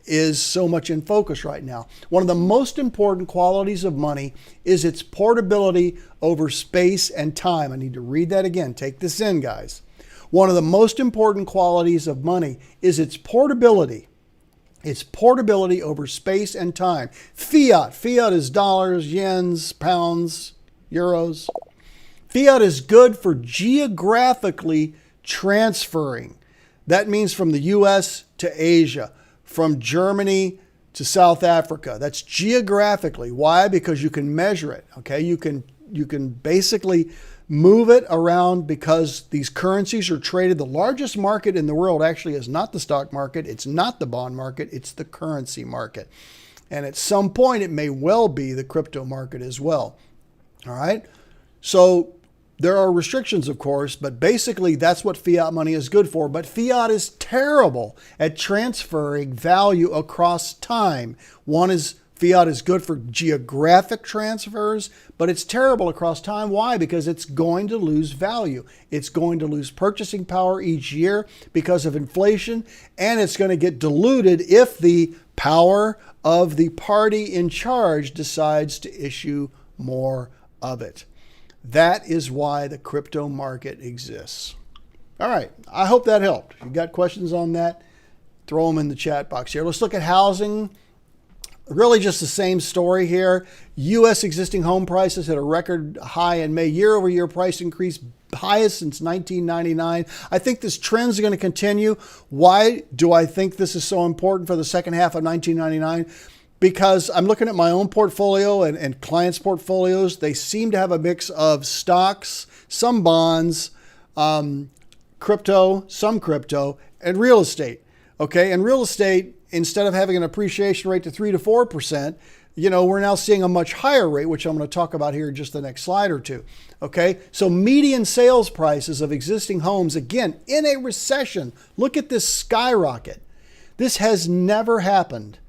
is so much in focus right now. One of the most important qualities of money is its portability over space and time. I need to read that again. Take this in, guys. One of the most important qualities of money is its portability. Its portability over space and time. Fiat is dollars, yens, pounds, euros. Fiat is good for geographically transferring. That means from the US to Asia, from Germany to South Africa. That's geographically. Why? Because you can measure it. Okay, you can basically move it around because these currencies are traded. The largest market in the world actually is not the stock market, it's not the bond market, it's the currency market. And at some point it may well be the crypto market as well. All right? So there are restrictions, of course, but basically that's what fiat money is good for. But fiat is terrible at transferring value across time. Fiat is good for geographic transfers, but it's terrible across time. Why? Because it's going to lose value. It's going to lose purchasing power each year because of inflation, and it's going to get diluted if the power of the party in charge decides to issue more of it. That is why the crypto market exists. All right, I hope that helped. If you've got questions on that, throw them in the chat box here. Let's look at housing. Really just the same story here. U.S. existing home prices hit a record high in May. Year-over-year price increase, highest since 1999. I think this trend is going to continue. Why do I think this is so important for the second half of 1999? Because I'm looking at my own portfolio and clients' portfolios. They seem to have a mix of stocks, some bonds, crypto, some crypto, and real estate. Okay, and real estate, instead of having an appreciation rate to 3 to 4%, we're now seeing a much higher rate, which I'm going to talk about here in just the next slide or two. Okay, so median sales prices of existing homes, again, in a recession, look at this skyrocket. This has never happened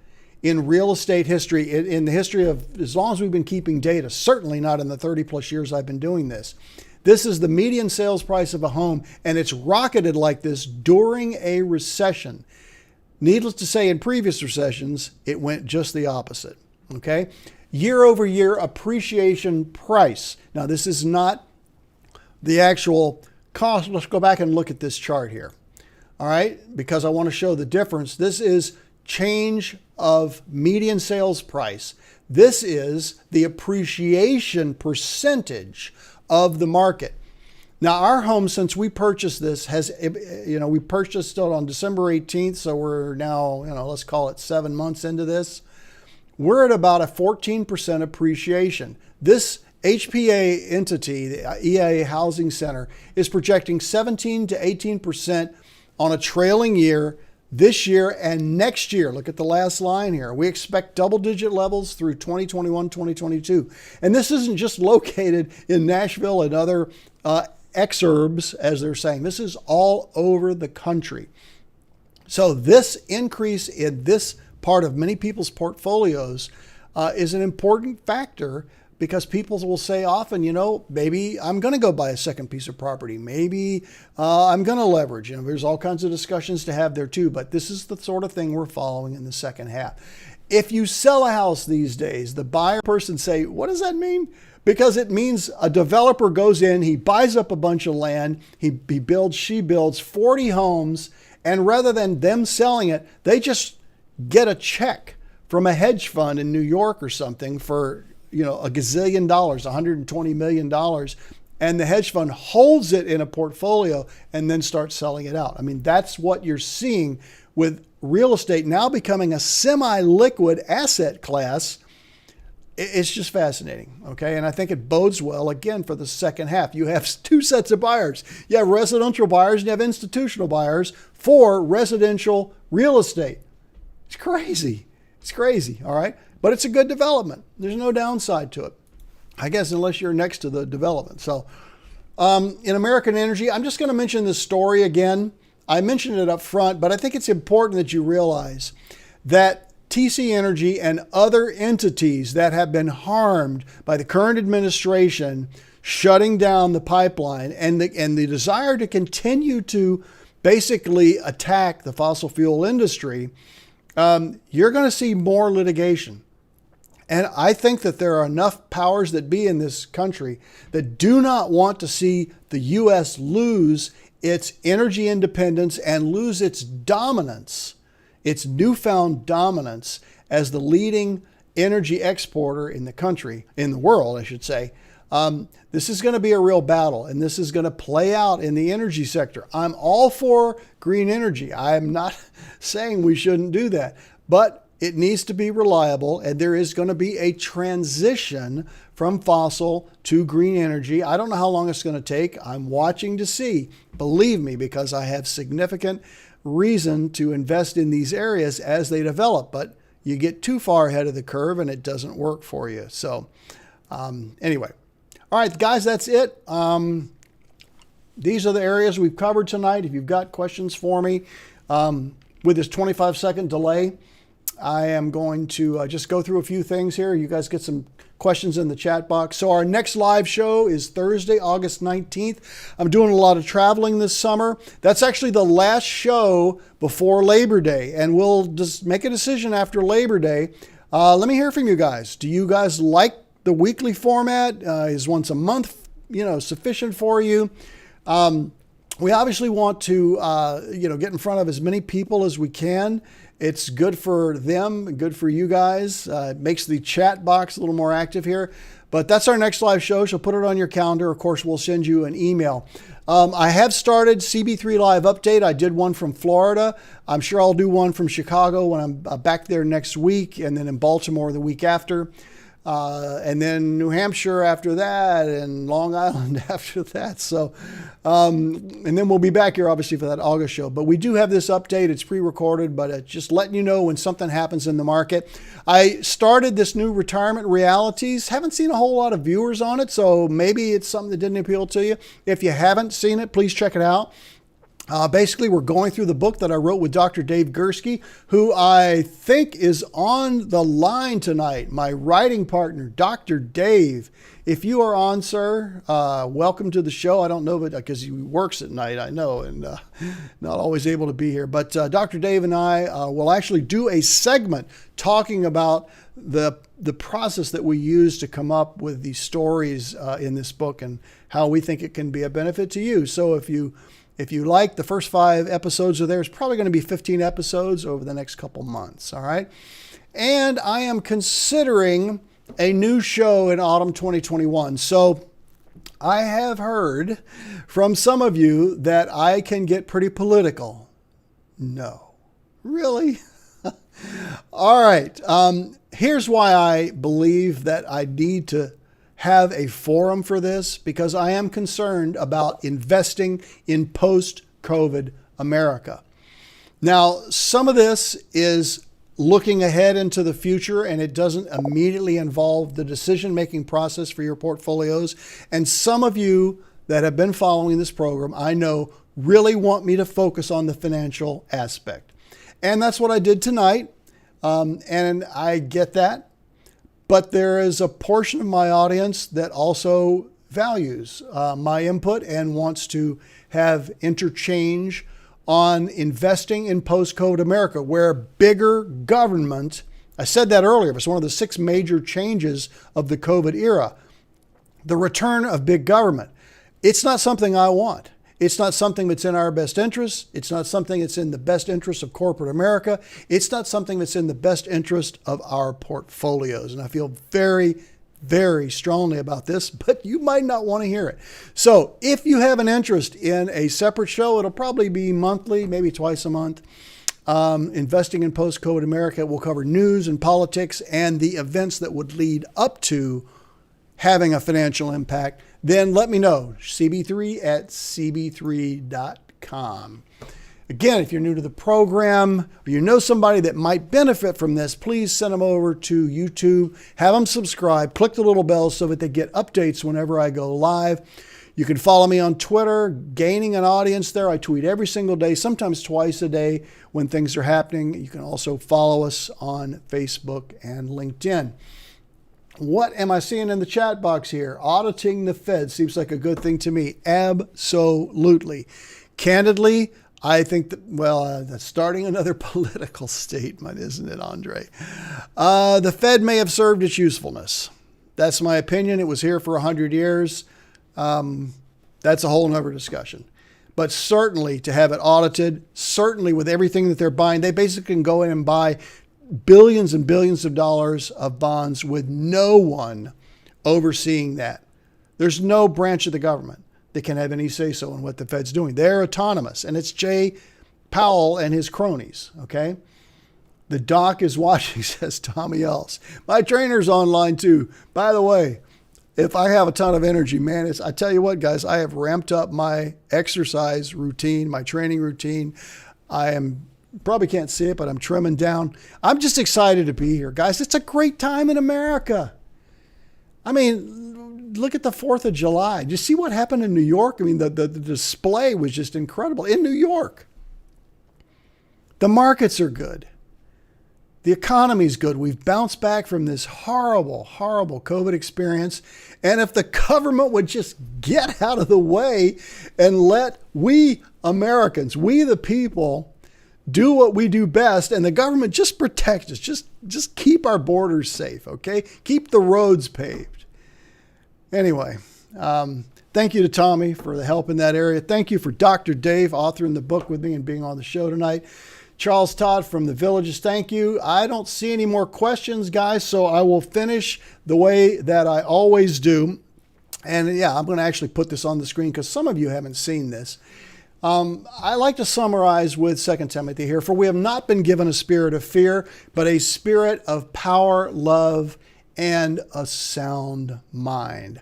in real estate history, in the history of as long as we've been keeping data, certainly not in the 30 plus years I've been doing this. This is the median sales price of a home, and it's rocketed like this during a recession. Needless to say, in previous recessions, it went just the opposite. Okay? Year over year appreciation price. Now, this is not the actual cost. Let's go back and look at this chart here. All right? Because I want to show the difference. This is change of median sales price. This is the appreciation percentage of the market. Now, our home, since we purchased this, we purchased it on December 18th, so we're now, let's call it 7 months into this. We're at about a 14% appreciation. This HPA entity, the EIA Housing Center, is projecting 17 to 18% on a trailing year this year and next year. Look at the last line here. We expect double-digit levels through 2021, 2022. And this isn't just located in Nashville and other exurbs, as they're saying. This is all over the country. So this increase in this part of many people's portfolios is an important factor, because people will say often, maybe I'm going to go buy a second piece of property. Maybe I'm going to leverage. There's all kinds of discussions to have there too, but this is the sort of thing we're following in the second half. If you sell a house these days, the buyer person say, what does that mean? Because it means a developer goes in, he buys up a bunch of land, she builds 40 homes, and rather than them selling it, they just get a check from a hedge fund in New York or something for, a gazillion dollars, $120 million. And the hedge fund holds it in a portfolio and then starts selling it out. I mean, that's what you're seeing with real estate now becoming a semi-liquid asset class. It's just fascinating, okay? And I think it bodes well, again, for the second half. You have two sets of buyers. You have residential buyers and you have institutional buyers for residential real estate. It's crazy. It's crazy, all right? But it's a good development. There's no downside to it, I guess, unless you're next to the development. So in American Energy, I'm just going to mention this story again. I mentioned it up front, but I think it's important that you realize that TC Energy and other entities that have been harmed by the current administration shutting down the pipeline and the desire to continue to basically attack the fossil fuel industry, you're going to see more litigation. And I think that there are enough powers that be in this country that do not want to see the U.S. lose its energy independence and lose its dominance, its newfound dominance as the leading energy exporter in the country, in the world, I should say. This is going to be a real battle, and this is going to play out in the energy sector. I'm all for green energy. I'm not saying we shouldn't do that, but it needs to be reliable, and there is going to be a transition from fossil to green energy. I don't know how long it's going to take. I'm watching to see, believe me, because I have significant reason to invest in these areas as they develop, but you get too far ahead of the curve and it doesn't work for you. So anyway, all right, guys, that's it. These are the areas we've covered tonight. If you've got questions for me, with this 25-second delay, I am going to just go through a few things here. You guys get some questions in the chat box. So our next live show is Thursday, August 19th. I'm doing a lot of traveling this summer. That's actually the last show before Labor Day, and we'll just make a decision after Labor Day. Let me hear from you guys. Do you guys like the weekly format? Is once a month, sufficient for you? We obviously want to, get in front of as many people as we can. It's good for them, good for you guys. It makes the chat box a little more active here. But that's our next live show, so put it on your calendar. Of course, we'll send you an email. I have started CB3 Live Update. I did one from Florida. I'm sure I'll do one from Chicago when I'm back there next week, and then in Baltimore the week after. And then New Hampshire after that, and Long Island after that. So, and then we'll be back here obviously for that August show. But we do have this update. It's pre-recorded, but just letting you know when something happens in the market. I started this new Retirement Realities. Haven't seen a whole lot of viewers on it, so maybe it's something that didn't appeal to you. If you haven't seen it, please check it out. Basically, we're going through the book that I wrote with Dr. Dave Gursky, who I think is on the line tonight, my writing partner, Dr. Dave. If you are on, sir, welcome to the show. I don't know, but because he works at night, I know, and not always able to be here. But Dr. Dave and I will actually do a segment talking about the process that we use to come up with these stories in this book and how we think it can be a benefit to you. So if you like, the first 5 episodes are there. It's probably going to be 15 episodes over the next couple months, all right? And I am considering a new show in autumn 2021. So I have heard from some of you that I can get pretty political. No. Really? All right. Here's why I believe that I need to have a forum for this, because I am concerned about investing in post-COVID America. Now, some of this is looking ahead into the future, and it doesn't immediately involve the decision-making process for your portfolios. And some of you that have been following this program, I know, really want me to focus on the financial aspect. And that's what I did tonight. And I get that. But there is a portion of my audience that also values my input and wants to have interchange on investing in post-COVID America, where bigger government, I said that earlier, it's one of the 6 major changes of the COVID era, the return of big government. It's not something I want. It's not something that's in our best interest. It's not something that's in the best interest of corporate America. It's not something that's in the best interest of our portfolios. And I feel very, very strongly about this, but you might not want to hear it. So if you have an interest in a separate show, it'll probably be monthly, maybe twice a month. Investing in post-COVID America will cover news and politics and the events that would lead up to having a financial impact. Then let me know, cb3@cb3.com. Again, if you're new to the program or you know somebody that might benefit from this, please send them over to YouTube, have them subscribe, click the little bell so that they get updates whenever I go live. You can follow me on Twitter, gaining an audience there. I tweet every single day, sometimes twice a day when things are happening. You can also follow us on Facebook and LinkedIn. What am I seeing in the chat box here? Auditing the Fed seems like a good thing to me. Absolutely. Candidly, I think that, that's starting another political statement, isn't it, Andre? The Fed may have served its usefulness. That's my opinion. It was here for 100 years. That's a whole nother discussion. But certainly to have it audited, certainly with everything that they're buying, they basically can go in and buy billions and billions of dollars of bonds with no one overseeing that. There's no branch of the government that can have any say-so in what the Fed's doing. They're autonomous, and it's Jay Powell and his cronies, okay? The doc is watching, says Tommy Ellis. My trainer's online too. By the way, if I have a ton of energy, man, I tell you what, guys, I have ramped up my exercise routine, my training routine. Probably can't see it, but I'm trimming down. I'm just excited to be here, guys. It's a great time in America. I mean, look at the 4th of July. Did you see what happened in New York? I mean, the display was just incredible in New York. The markets are good. The economy's good. We've bounced back from this horrible, horrible COVID experience. And if the government would just get out of the way and let we Americans, we the people, do what we do best, and the government just protect us. Just keep our borders safe, okay? Keep the roads paved. Anyway, thank you to Tommy for the help in that area. Thank you for Dr. Dave authoring the book with me and being on the show tonight. Charles Todd from The Villages, thank you. I don't see any more questions, guys, so I will finish the way that I always do. And yeah, I'm going to actually put this on the screen because some of you haven't seen this. I like to summarize with 2 Timothy here. For we have not been given a spirit of fear, but a spirit of power, love, and a sound mind.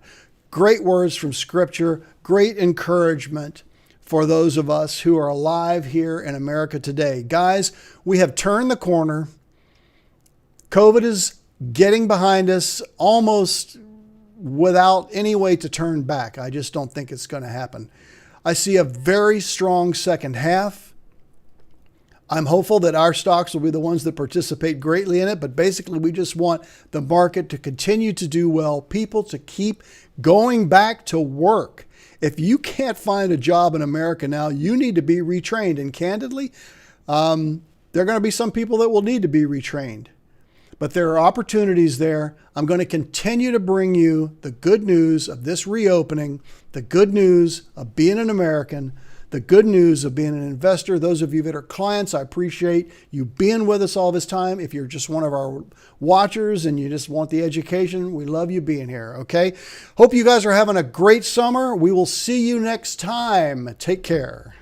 Great words from Scripture, great encouragement for those of us who are alive here in America today. Guys, we have turned the corner. COVID is getting behind us almost without any way to turn back. I just don't think it's going to happen. I see a very strong second half. I'm hopeful that our stocks will be the ones that participate greatly in it, but basically we just want the market to continue to do well, people to keep going back to work. If you can't find a job in America now, you need to be retrained. And candidly, there are going to be some people that will need to be retrained. But there are opportunities there. I'm going to continue to bring you the good news of this reopening, the good news of being an American, the good news of being an investor. Those of you that are clients, I appreciate you being with us all this time. If you're just one of our watchers and you just want the education, we love you being here, okay? Hope you guys are having a great summer. We will see you next time. Take care.